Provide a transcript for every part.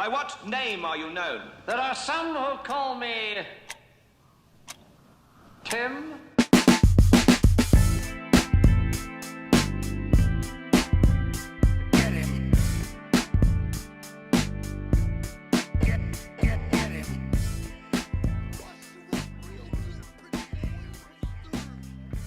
By what name are you known? There are some who call me Tim.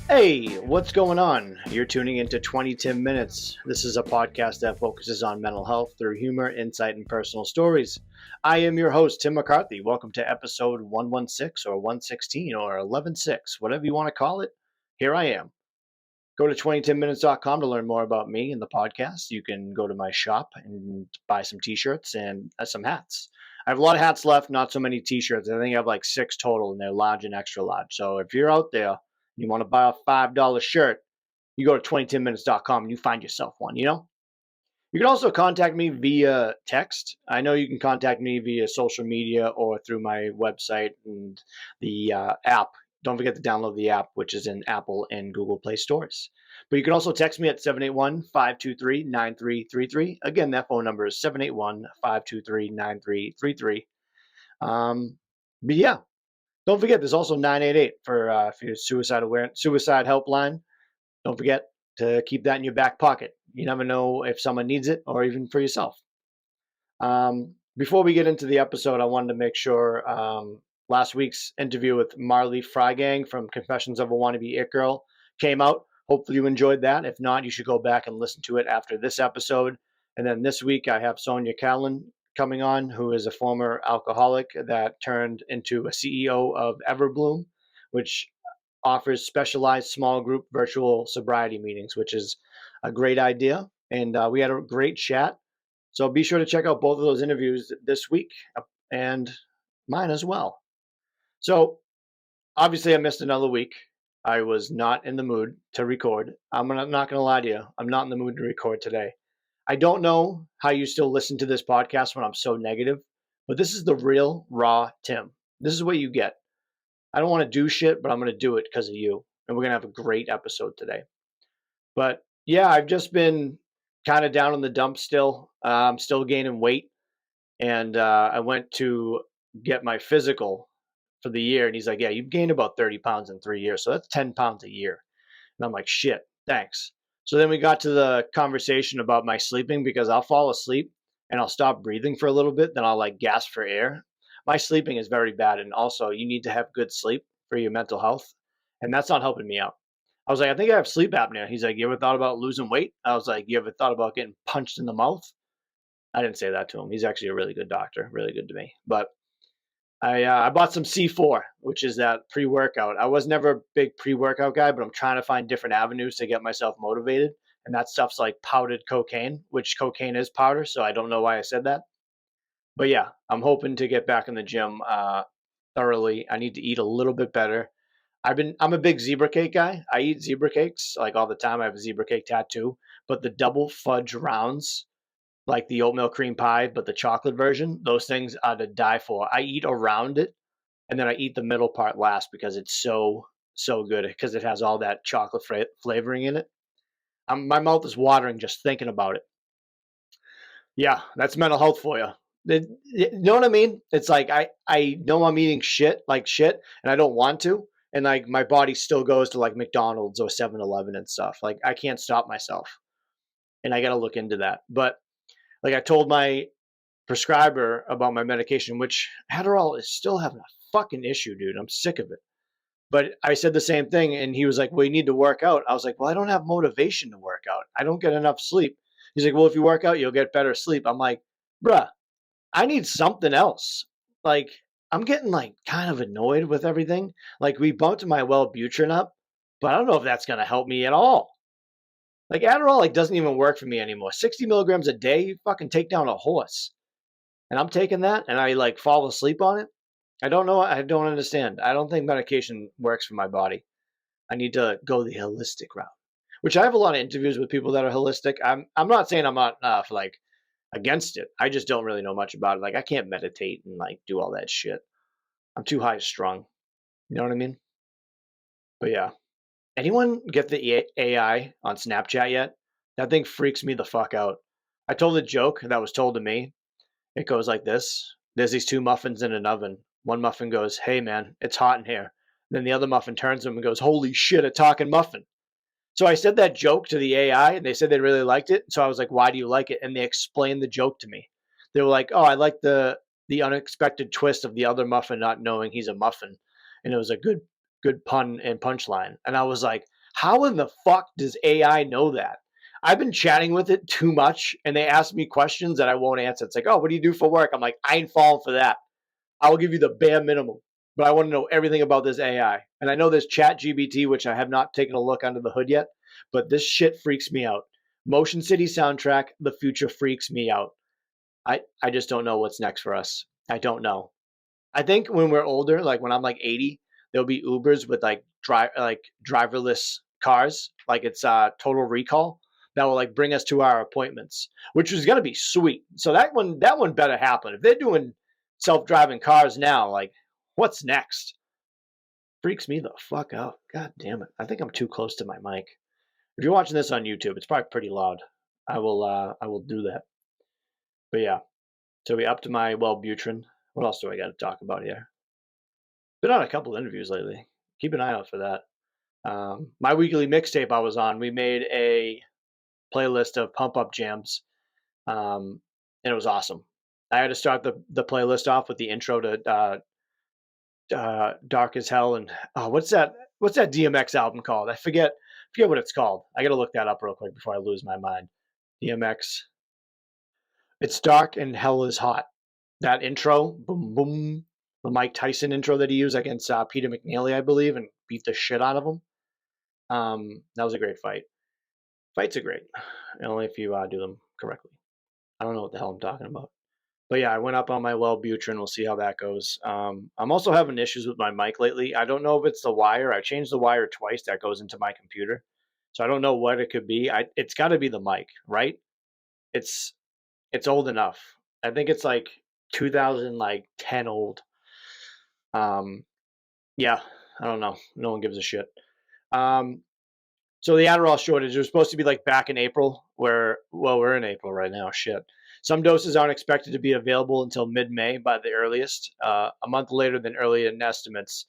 Hey, what's going on? You're tuning into 20 Tim Minutes. This is a podcast that focuses on mental health through humor, insight, and personal stories. I am your host, Tim McCarthy. Welcome to episode 116 or 116 or 11.6, whatever you want to call it. Here I am. Go to 20timminutes.com to learn more about me and the podcast. You can go to my shop and buy some t-shirts and some hats. I have a lot of hats left, not so many t-shirts. I think I have like 6 total, and they're large and extra large. So if you're out there, you want to buy a $5 shirt, you go to 20timminutes.com and you find yourself one, You can also contact me via text. I know you can contact me via social media or through my website and the app. Don't forget to download the app, which is in Apple and Google Play stores. But you can also text me at 781-523-9333. Again, that phone number is 781-523-9333. But yeah. Don't forget, there's also 988 for your suicide helpline. Don't forget to keep that in your back pocket. You never know if someone needs it or even for yourself. Before we get into the episode, I wanted to make sure last week's interview with Marley Frygang from Confessions of a Wannabe It Girl came out. Hopefully you enjoyed that. If not, you should go back and listen to it after this episode. And then this week I have Sonia Callan coming on, who is a former alcoholic that turned into a CEO of Everbloom, which offers specialized small group virtual sobriety meetings, which is a great idea. And we had a great chat. So be sure to check out both of those interviews this week and mine as well. So obviously I missed another week. I was not in the mood to record. I'm not going to lie to you. I'm not in the mood to record today. I don't know how you still listen to this podcast when I'm so negative, but this is the real, raw Tim. This is what you get. I don't want to do shit, but I'm going to do it because of you. And we're going to have a great episode today. But yeah, I've just been kind of down in the dumps still. I'm still gaining weight. And I went to get my physical for the year. And he's like, yeah, you've gained about 30 pounds in 3 years. So that's 10 pounds a year. And I'm like, shit, thanks. So then we got to the conversation about my sleeping, because I'll fall asleep and I'll stop breathing for a little bit. Then I'll like gasp for air. My sleeping is very bad. And also you need to have good sleep for your mental health. And that's not helping me out. I was like, I think I have sleep apnea. He's like, you ever thought about losing weight? I was like, you ever thought about getting punched in the mouth? I didn't say that to him. He's actually a really good doctor, really good to me. But I bought some C4, which is that pre-workout. I was never a big pre-workout guy, but I'm trying to find different avenues to get myself motivated. And that stuff's like powdered cocaine, which cocaine is powder. So I don't know why I said that. But yeah, I'm hoping to get back in the gym thoroughly. I need to eat a little bit better. I'm a big zebra cake guy. I eat zebra cakes like all the time. I have a zebra cake tattoo. But the double fudge rounds, like the oatmeal cream pie, but the chocolate version, those things are to die for. I eat around it, and then I eat the middle part last because it's so good, because it has all that chocolate flavoring in it. My mouth is watering just thinking about it. Yeah, that's mental health for you. You know what I mean? It's like I know I'm eating shit, and I don't want to. And like my body still goes to like McDonald's or 7-Eleven and stuff. Like I can't stop myself. And I got to look into that. But like I told my prescriber about my medication, which Adderall is still having a fucking issue, dude. I'm sick of it. But I said the same thing, and he was like, well, you need to work out. I was like, well, I don't have motivation to work out. I don't get enough sleep. He's like, well, if you work out, you'll get better sleep. I'm like, bruh, I need something else. Like, I'm getting like kind of annoyed with everything. Like, we bumped my Wellbutrin up, but I don't know if that's going to help me at all. Like Adderall like doesn't even work for me anymore. 60 milligrams a day, you fucking take down a horse. And I'm taking that and I like fall asleep on it. I don't know. I don't understand. I don't think medication works for my body. I need to go the holistic route, which I have a lot of interviews with people that are holistic. I'm not saying I'm not like against it. I just don't really know much about it. Like I can't meditate and like do all that shit. I'm too high strung. You know what I mean? But yeah. Anyone get the AI on Snapchat yet? That thing freaks me the fuck out. I told a joke that was told to me, It goes like this. There's these two muffins in an oven. One muffin goes, "Hey man, it's hot in here." Then the other muffin turns to him and goes, "Holy shit, a talking muffin." So I said that joke to the AI and they said they really liked it. So I was like, "Why do you like it?" And they explained the joke to me. They were like, "Oh, I like the unexpected twist of the other muffin not knowing he's a muffin." And it was a good pun and punchline. And I was like, "How in the fuck does AI know that?" I've been chatting with it too much and they ask me questions that I won't answer. It's like, "Oh, what do you do for work?" I'm like, "I ain't falling for that. I will give you the bare minimum, but I want to know everything about this AI." And I know there's Chat GBT, which I have not taken a look under the hood yet, but this shit freaks me out. Motion City soundtrack, the future freaks me out. I just don't know what's next for us. I don't know. I think when we're older, like when I'm like 80, there'll be Ubers with like driverless cars, like it's Total Recall that will like bring us to our appointments, which is gonna be sweet. So that one better happen. If they're doing self-driving cars now, like what's next? Freaks me the fuck out. God damn it. I think I'm too close to my mic. If you're watching this on YouTube, it's probably pretty loud. I will do that. But yeah. So we up to my Wellbutrin. What else do I got to talk about here? Been on a couple interviews lately. Keep an eye out for that. My weekly mixtape I was on, we made a playlist of pump up jams, and it was awesome. I had to start the playlist off with the intro to Dark as Hell and what's that DMX album called? I forget what it's called. I got to look that up real quick before I lose my mind. DMX. It's Dark and Hell is Hot. That intro, boom boom, the Mike Tyson intro that he used against Peter McNeely, I believe, and beat the shit out of him. That was a great fight. Fights are great, only if you do them correctly. I don't know what the hell I'm talking about. But yeah, I went up on my Wellbutrin. We'll see how that goes. I'm also having issues with my mic lately. I don't know if it's the wire. I changed the wire twice that goes into my computer, so I don't know what it could be. It's got to be the mic, right? It's it's old enough. I think it's like 2010 old. Um, yeah, I don't know. No one gives a shit. Um, so the Adderall shortage was supposed to be like back in April, we're in April right now. Shit. Some doses aren't expected to be available until mid-May by the earliest, a month later than earlier estimates,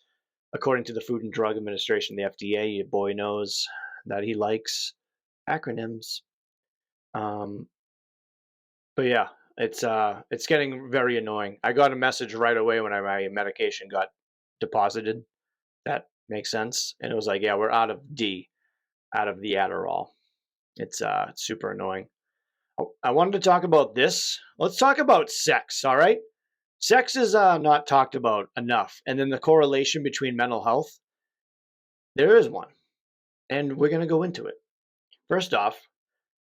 according to the Food and Drug Administration, the FDA. Your boy knows that he likes acronyms. Um, but yeah, it's getting very annoying. I got a message right away when my medication got deposited. That makes sense, and it was like, yeah, we're out of the Adderall. It's super annoying. Oh, I wanted to talk about this. Let's talk about sex, all right? Sex is not talked about enough. And then the correlation between mental health, there is one. And we're going to go into it. First off,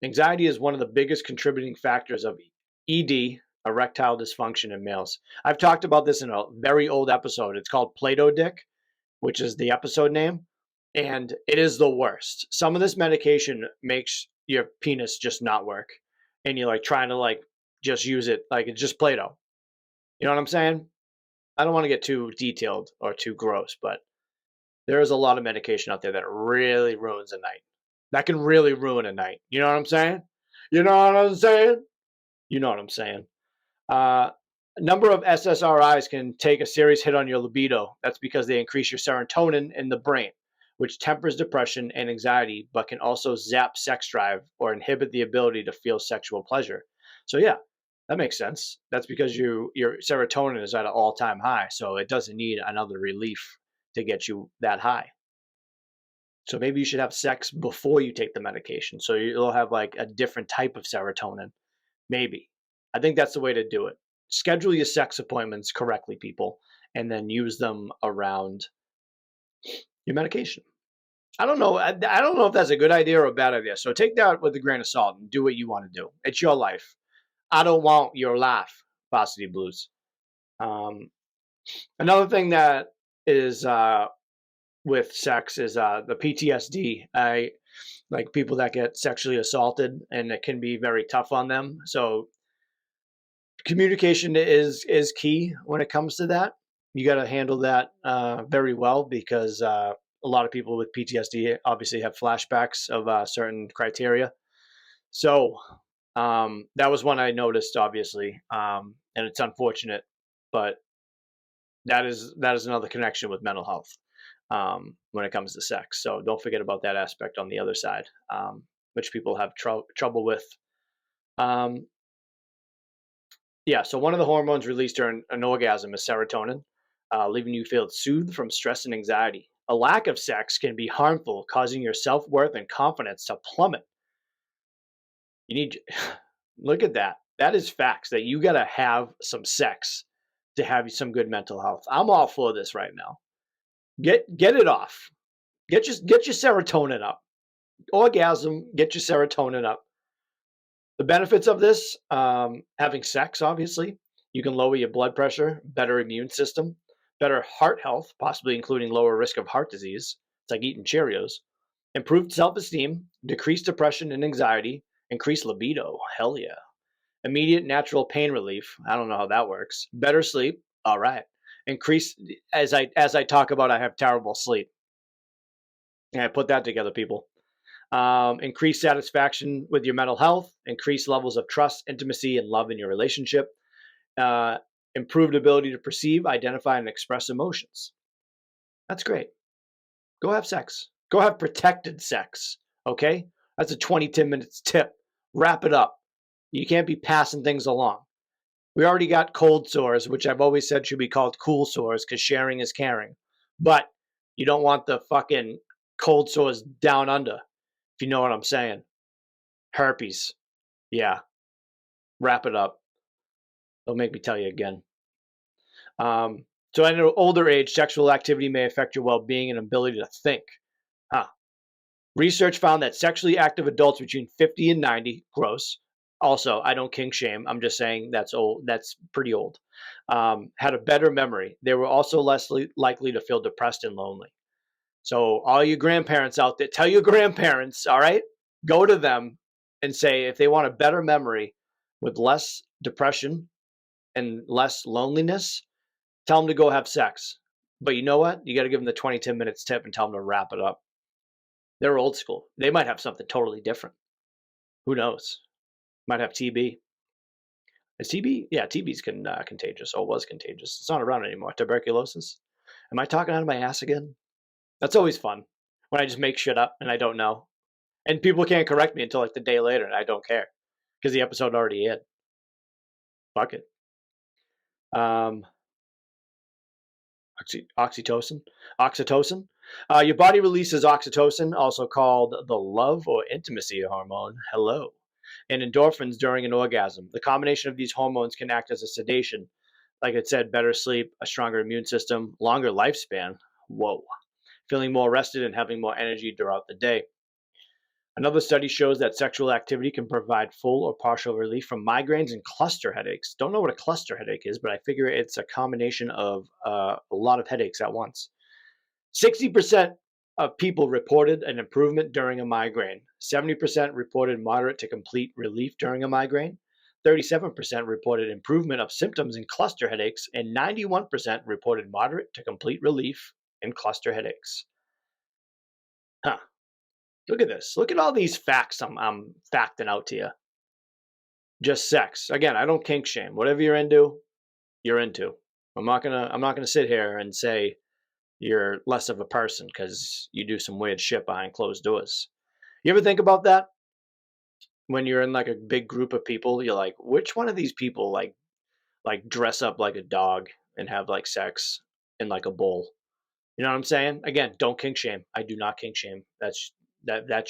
anxiety is one of the biggest contributing factors of ED, erectile dysfunction in males. I've talked about this in a very old episode. It's called Play-Doh Dick, which is the episode name. And it is the worst. Some of this medication makes your penis just not work. And you're like trying to like just use it like it's just Play-Doh. You know what I'm saying? I don't want to get too detailed or too gross, but there is a lot of medication out there that really ruins a night. That can really ruin a night. You know what I'm saying? You know what I'm saying? You know what I'm saying. Uh, a number of SSRIs can take a serious hit on your libido. That's because they increase your serotonin in the brain, which tempers depression and anxiety, but can also zap sex drive or inhibit the ability to feel sexual pleasure. So yeah, that makes sense. That's because your serotonin is at an all-time high, so it doesn't need another relief to get you that high. So maybe you should have sex before you take the medication, so you'll have like a different type of serotonin. Maybe. I think that's the way to do it. Schedule your sex appointments correctly, people, and then use them around your medication. I don't know. I don't know if that's a good idea or a bad idea. So take that with a grain of salt and do what you want to do. It's your life. I don't want your life, Varsity Blues. Um, Another thing that is with sex is the PTSD. I like people that get sexually assaulted, and it can be very tough on them. So communication is key when it comes to that. You got to handle that very well because a lot of people with PTSD obviously have flashbacks of certain criteria. So that was one I noticed, obviously. and it's unfortunate, but that is another connection with mental health when it comes to sex. So don't forget about that aspect on the other side, which people have trouble with. Um, yeah. So one of the hormones released during an orgasm is serotonin, leaving you feel soothed from stress and anxiety. A lack of sex can be harmful, causing your self worth and confidence to plummet. You need look at that. That is facts that you got to have some sex to have some good mental health. I'm all for this right now. Get it off. Get your serotonin up. Orgasm, get your serotonin up. The benefits of this, having sex, obviously, you can lower your blood pressure, better immune system, better heart health, possibly including lower risk of heart disease. It's like eating Cheerios. Improved self-esteem, decreased depression and anxiety, increased libido. Hell yeah. Immediate natural pain relief. I don't know how that works. Better sleep. All right. Increase as I talk about, I have terrible sleep. Yeah, put that together, people. Increased satisfaction with your mental health, increased levels of trust, intimacy, and love in your relationship, uh, improved ability to perceive, identify, and express emotions. That's great. Go have sex. Go have protected sex. Okay? That's a 10 minutes tip. Wrap it up. You can't be passing things along. We already got cold sores, which I've always said should be called cool sores because sharing is caring. But you don't want the fucking cold sores down under, if you know what I'm saying. Herpes. Yeah. Wrap it up. Don't make me tell you again. So at an older age, sexual activity may affect your well-being and ability to think. Huh. Research found that sexually active adults between 50 and 90, gross. Also, I don't kink shame. I'm just saying that's old. That's pretty old. Had a better memory. They were also less likely to feel depressed and lonely. So all you grandparents out there, tell your grandparents, all right, go to them and say if they want a better memory with less depression and less loneliness, tell them to go have sex. But you know what? You got to give them the 10 minutes tip and tell them to wrap it up. They're old school. They might have something totally different. Who knows? Might have TB. Is TB? Yeah, TB is contagious. Oh, it was contagious. It's not around anymore. Tuberculosis. Am I talking out of my ass again? That's always fun when I just make shit up and I don't know. And people can't correct me until like the day later and I don't care because the episode already aired. Fuck it. Oxytocin. Your body releases oxytocin, also called the love or intimacy hormone. Hello. And endorphins during an orgasm. The combination of these hormones can act as a sedation. Like I said, better sleep, a stronger immune system, longer lifespan. Whoa. Feeling more rested and having more energy throughout the day. Another study shows that sexual activity can provide full or partial relief from migraines and cluster headaches. Don't know what a cluster headache is, but I figure it's a combination of a lot of headaches at once. 60% of people reported an improvement during a migraine. 70% reported moderate to complete relief during a migraine. 37% reported improvement of symptoms in cluster headaches, and 91% reported moderate to complete relief in cluster headaches. Huh. Look at this. Look at all these facts I'm facting out to you. Just sex. Again, I don't kink shame. Whatever you're into, you're into. I'm not gonna sit here and say you're less of a person because you do some weird shit behind closed doors. You ever think about that? When you're in like a big group of people, you're like, which one of these people like dress up like a dog and have like sex in like a bowl? You know what I'm saying? Again, don't kink shame. I do not kink shame. That's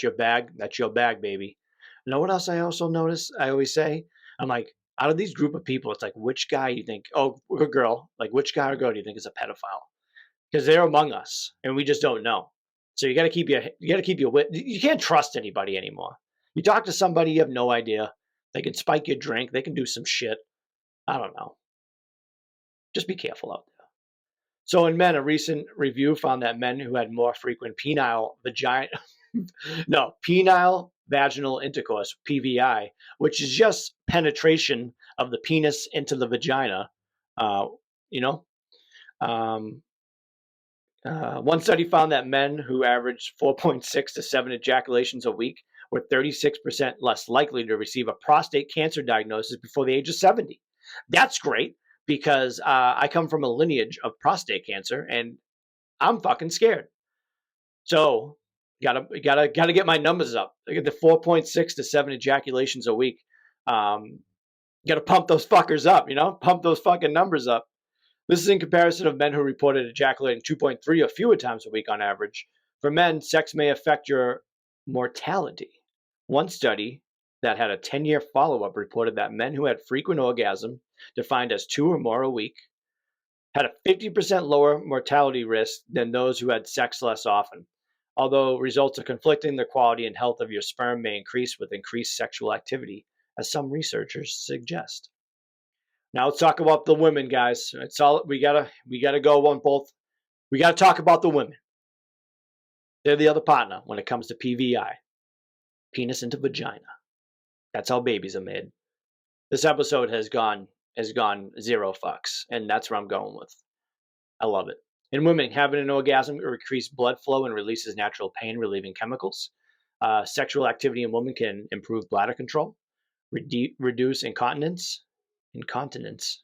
your bag. That's your bag, baby. You know what else I also notice? I always say, I'm like, out of these group of people, it's like, which guy you think, oh, or girl, like which guy or girl do you think is a pedophile? Because they're among us and we just don't know. So you got to keep your wit. You can't trust anybody anymore. You talk to somebody, you have no idea. They can spike your drink. They can do some shit. I don't know. Just be careful out there. So in men, a recent review found that men who had more frequent penile vaginal intercourse, PVI, which is just penetration of the penis into the vagina. You know, one study found that men who averaged 4.6 to 7 ejaculations a week were 36% less likely to receive a prostate cancer diagnosis before the age of 70. That's great because I come from a lineage of prostate cancer and I'm fucking scared. So gotta get my numbers up. I get the 4.6 to 7 ejaculations a week. Gotta pump those fuckers up, pump those fucking numbers up. This is in comparison of men who reported ejaculating 2.3 or fewer times a week on average. For men, sex may affect your mortality. One study that had a 10-year follow-up reported that men who had frequent orgasm, defined as 2 or more a week, had a 50% lower mortality risk than those who had sex less often. Although results are conflicting, the quality and health of your sperm may increase with increased sexual activity, as some researchers suggest. Now let's talk about the women, guys. It's all we gotta go on both. We gotta talk about the women. They're the other partner when it comes to PVI, penis into vagina. That's how babies are made. This episode has gone zero fucks, and that's where I'm going with. I love it. In women, having an orgasm increases blood flow and releases natural pain relieving chemicals. Sexual activity in women can improve bladder control, reduce incontinence,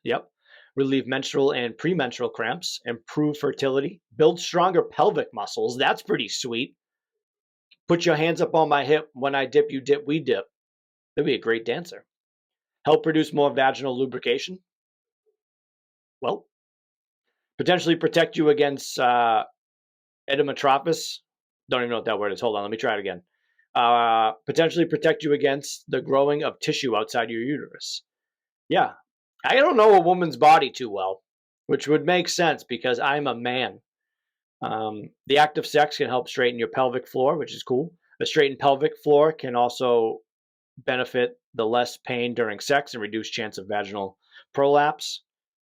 yep, relieve menstrual and premenstrual cramps, improve fertility, build stronger pelvic muscles. That's pretty sweet. Put your hands up on my hip. When I dip, you dip, we dip. That'd be a great dancer. Help produce more vaginal lubrication. Well, potentially protect you against endometriosis. Don't even know what that word is. Hold on, let me try it again. Potentially protect you against the growing of tissue outside your uterus. Yeah, I don't know a woman's body too well, which would make sense because I'm a man. The act of sex can help straighten your pelvic floor, which is cool. A straightened pelvic floor can also benefit the less pain during sex and reduce chance of vaginal prolapse.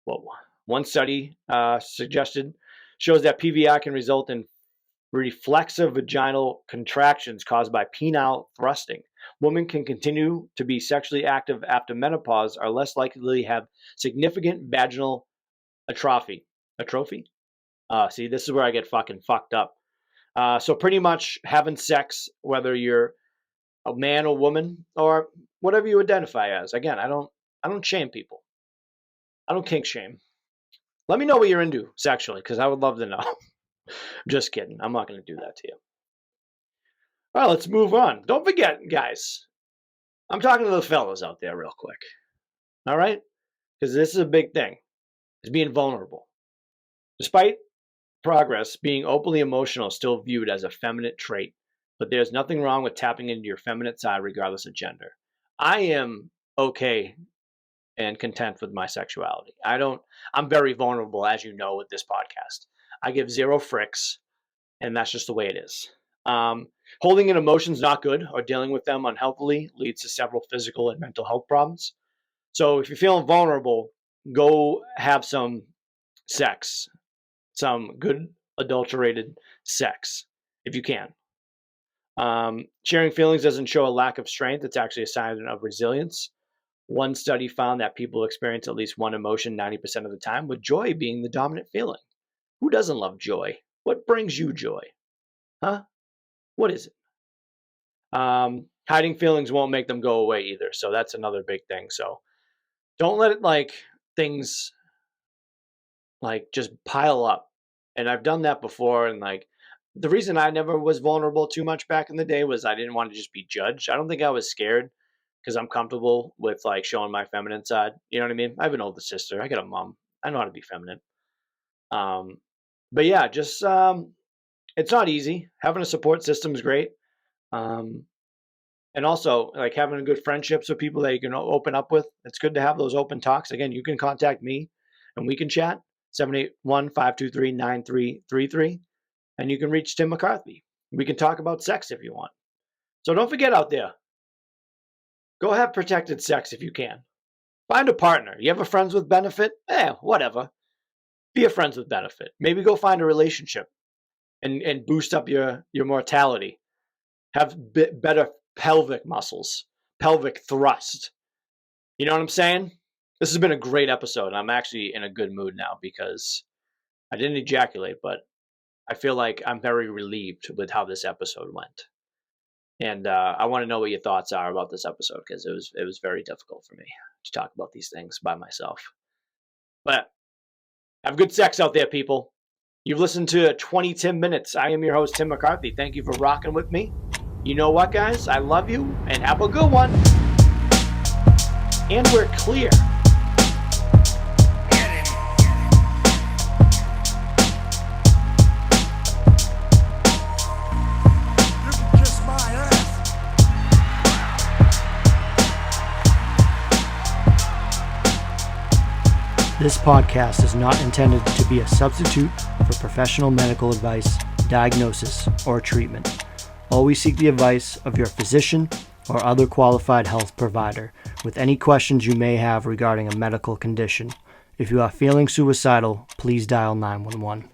Well, one study suggested shows that PVI can result in reflexive vaginal contractions caused by penile thrusting. Women can continue to be sexually active after menopause, are less likely to have significant vaginal atrophy. Atrophy? See, this is where I get fucking fucked up. So pretty much having sex, whether you're a man or woman or whatever you identify as. Again, I don't shame people. I don't kink shame. Let me know what you're into sexually, because I would love to know. Just kidding. I'm not going to do that to you. All right, let's move on. Don't forget, guys, I'm talking to the fellas out there real quick. All right? Because this is a big thing. It's being vulnerable. Despite progress, being openly emotional is still viewed as a feminine trait, but there's nothing wrong with tapping into your feminine side regardless of gender. I am okay and content with my sexuality. I'm very vulnerable, as you know, with this podcast. I give zero fricks, and that's just the way it is. Holding in emotions not good or dealing with them unhealthily leads to several physical and mental health problems. So if you're feeling vulnerable, go have some sex, some good adulterated sex, if you can. Sharing feelings doesn't show a lack of strength. It's actually a sign of resilience. One study found that people experience at least one emotion 90% of the time, with joy being the dominant feeling. Who doesn't love joy? What brings you joy? Huh? What is it? Hiding feelings won't make them go away either. So that's another big thing. So don't let it things just pile up. And I've done that before. And the reason I never was vulnerable too much back in the day was I didn't want to just be judged. I don't think I was scared because I'm comfortable with showing my feminine side. You know what I mean? I have an older sister. I got a mom. I know how to be feminine. But yeah, just it's not easy. Having a support system is great. And also having good friendships with people that you can open up with. It's good to have those open talks. Again, you can contact me and we can chat 781-523-9333. And you can reach Tim McCarthy. We can talk about sex if you want. So don't forget out there, go have protected sex if you can. Find a partner. You have a friends with benefit? Whatever. Be a friends with benefit. Maybe go find a relationship and boost up your mortality. Have better pelvic muscles, pelvic thrust. You know what I'm saying? This has been a great episode. I'm actually in a good mood now because I didn't ejaculate, but I feel like I'm very relieved with how this episode went. And I want to know what your thoughts are about this episode because it was very difficult for me. to talk about these things by myself. But have good sex out there, people. You've listened to 20 minutes. I am your host, Tim McCarthy. Thank you for rocking with me. You know what, guys? I love you, and have a good one. And we're clear. This podcast is not intended to be a substitute for professional medical advice, diagnosis, or treatment. Always seek the advice of your physician or other qualified health provider with any questions you may have regarding a medical condition. If you are feeling suicidal, please dial 911.